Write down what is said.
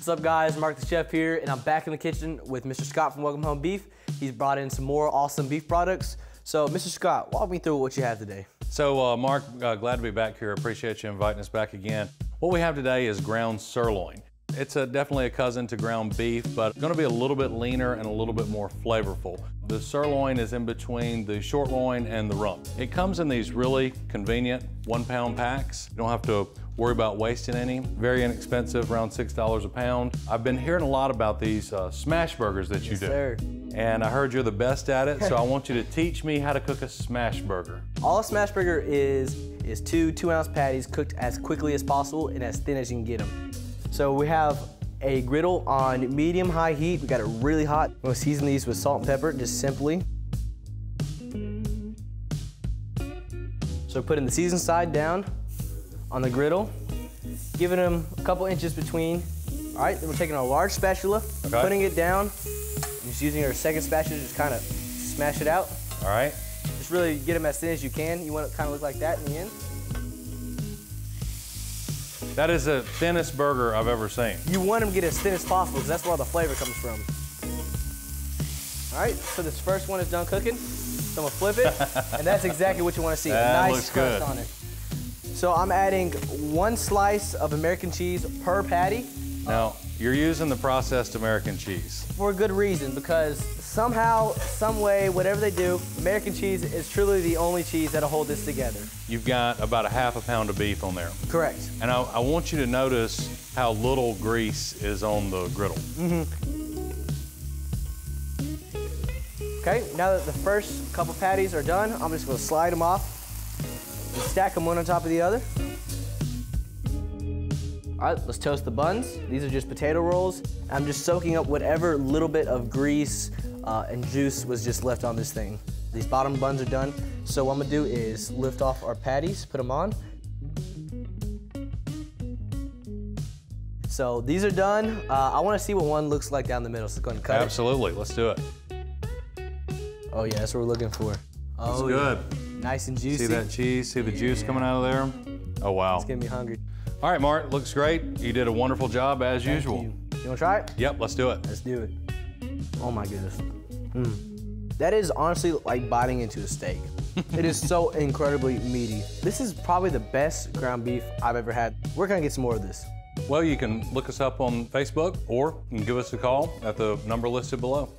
What's up guys, Mark the Chef here, and I'm back in the kitchen with Mr. Scott from Welcome Home Beef. He's brought in some more awesome beef products. So Mr. Scott, walk me through what you have today. So Mark, glad to be back here. Appreciate you inviting us back again. What we have today is ground sirloin. It's definitely a cousin to ground beef, but gonna be a little bit leaner and a little bit more flavorful. The sirloin is in between the short loin and the rump. It comes in these really convenient 1 pound packs. You don't have to worry about wasting any. Very inexpensive, around $6 a pound. I've been hearing a lot about these smash burgers that you do. Sir. And I heard you're the best at it, so I want you to teach me how to cook a smash burger. All a smash burger is two 2-ounce patties cooked as quickly as possible and as thin as you can get them. So we have a griddle on medium-high heat. We got it really hot. We'll season these with salt and pepper, just simply. So putting the seasoned side down on the griddle, giving them a couple inches between. All right, then we're taking a large spatula, putting it down, and just using our second spatula to just kind of smash it out. All right. Just really get them as thin as you can. You want it to kind of look like that in the end. That is the thinnest burger I've ever seen. You want them to get as thin as possible because that's where all the flavor comes from. All right, so this first one is done cooking. So I'm gonna flip it, and that's exactly what you want to see. That nice looks crust good on it. So I'm adding 1 slice of American cheese per patty. Now, you're using the processed American cheese. For a good reason, because somehow, some way, whatever they do, American cheese is truly the only cheese that'll hold this together. You've got about a ½ pound of beef on there. Correct. And I want you to notice how little grease is on the griddle. Okay, now that the first couple patties are done, I'm just gonna slide them off and stack them one on top of the other. All right, let's toast the buns. These are just potato rolls. I'm just soaking up whatever little bit of grease and juice was just left on this thing. These bottom buns are done. So what I'm gonna do is lift off our patties, put them on. So these are done. I wanna see what one looks like down the middle, so go ahead and cut Absolutely, let's do it. Oh yeah, that's what we're looking for. Oh, good. Yeah. Nice and juicy. See that cheese, see the juice coming out of there? Oh wow. It's getting me hungry. All right, Mark, looks great. You did a wonderful job as usual. You wanna try it? Yep, let's do it. Let's do it. Oh my goodness. That is honestly like biting into a steak. It is so incredibly meaty. This is probably the best ground beef I've ever had. Where can I get some more of this? Well, you can look us up on Facebook or you can give us a call at the number listed below.